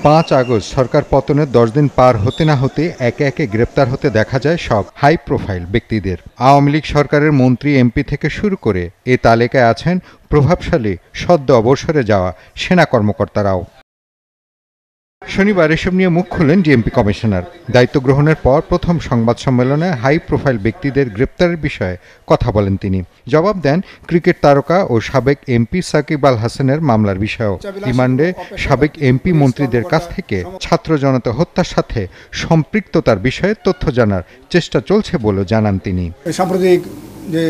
5 August সরকার পতনের 10 দিন পার হতে না হতে একে একে গ্রেপ্তার হতে দেখা যায় সব হাই প্রোফাইল ব্যক্তিদের। আওয়ামী লীগ সরকারের মন্ত্রী এমপি থেকে শুরু করে এ তালিকায় আছেন প্রভাবশালী সদ্য অবসরে যাওয়া সেনা কর্মকর্তারাও। শনিবার এসব নিয়ে মুখ খুললেন ডিএমপি কমিশনার। দায়িত্ব গ্রহণের পর প্রথম সংবাদ সম্মেলনে হাই প্রোফাইল ব্যক্তিদের গ্রেপ্তারের বিষয়ে কথা বলেন তিনি। জবাব দেন ক্রিকেট তারকা ও সাবেক এমপি সাকিব আল হাসানের মামলার বিষয়েও। রিমান্ডে সাবেক এমপি মন্ত্রীদের কাছ থেকে ছাত্র জনতা হত্যার সাথে সম্পৃক্ততার বিষয়ে তথ্য জানার চেষ্টা চলছে বলে জানান তিনি। সাম্প্রতিক যে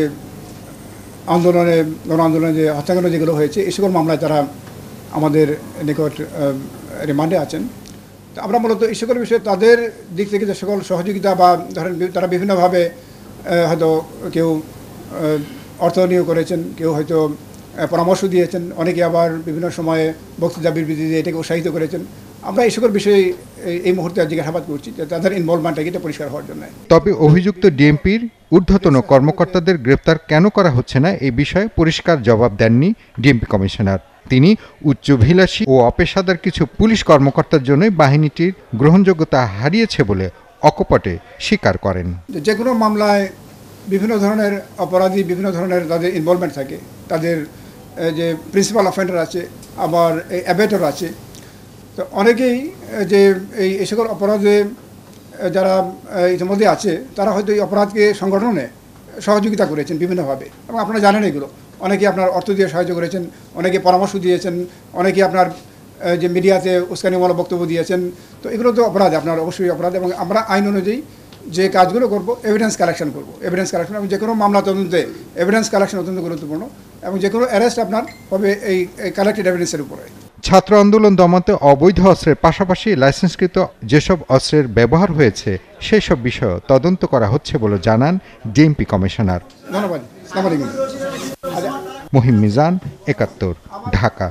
গণ আন্দোলনে যে হত্যাকাণ্ড যেগুলো হয়েছে এই সকল মামলায় তারা আমাদের নিকট রিমান্ডে আছেন। তো আমরা মূলত এই সকল বিষয়ে তাদের দিক থেকে যে সকল সহযোগিতা বা ধরেন তারা বিভিন্নভাবে হয়তো কেউ অর্থ নিয়োগ করেছেন, কেউ হয়তো পরামর্শ দিয়েছেন, অনেকে আবার বিভিন্ন সময়ে বক্তৃতা বিবৃতি দিয়ে এটাকে উৎসাহিত করেছেন। আমরা এই সকল বিষয়ে এই মুহূর্তে জিজ্ঞাসাবাদ করছি যে তাদের ইনভলভমেন্টটা এটা পরিষ্কার হওয়ার জন্য। তবে অভিযুক্ত ডিএমপির ঊর্ধ্বতন কর্মকর্তাদের গ্রেপ্তার কেন করা হচ্ছে না এই বিষয়ে পরিষ্কার জবাব দেননি ডিএমপি কমিশনার। তিনি উচ্চাভিলাষী ও অপেশাদার কিছু পুলিশ কর্মকর্তার জন্যই বাহিনীটির গ্রহণযোগ্যতা হারিয়েছে বলে অকপটে স্বীকার করেন। যে কোনো মামলায় বিভিন্ন ধরনের অপরাধী, বিভিন্ন ধরনের তাদের ইনভলভমেন্ট থাকে। তাদের যে প্রিন্সিপাল অফেন্ডার আছে, আবার অ্যাবেটর আছে। তো অনেকেই যে এই সকল অপরাধে যারা ইতিমধ্যে আছে তারা হয়তো এই অপরাধকে সংগঠনে সহযোগিতা করেছেন বিভিন্নভাবে, এবং আপনারা জানেন এগুলো। অনেকে আপনার অর্থ দিয়ে সাহায্য করেছেন, অনেকে পরামর্শ দিয়েছেন, অনেকে আপনার যে মিডিয়াতে উস্কানিমূলক বক্তব্য দিয়েছেন। তো এগুলো তো অপরাধ, আপনার অবশ্যই অপরাধ। এবং আমরা আইন অনুযায়ী যে কাজগুলো করব, এভিডেন্স কালেকশন করব। এভিডেন্স কালেকশন এবং যে কোনো মামলা তদন্তে এভিডেন্স কালেকশন অত্যন্ত গুরুত্বপূর্ণ, এবং যে কোনো অ্যারেস্ট আপনার হবে এই কালেক্টেড এভিডেন্সের উপরে। ছাত্র আন্দোলন দমাতে অবৈধ অস্ত্রের পাশাপাশি লাইসেন্সকৃত যেসব অস্ত্রের ব্যবহার হয়েছে সেই সব বিষয়ে তদন্ত করা হচ্ছে বলে জানান ডিএমপি কমিশনার। ধন্যবাদ। আসসালামু আলাইকুম। মহিম মিজান, ৭১, ঢাকা।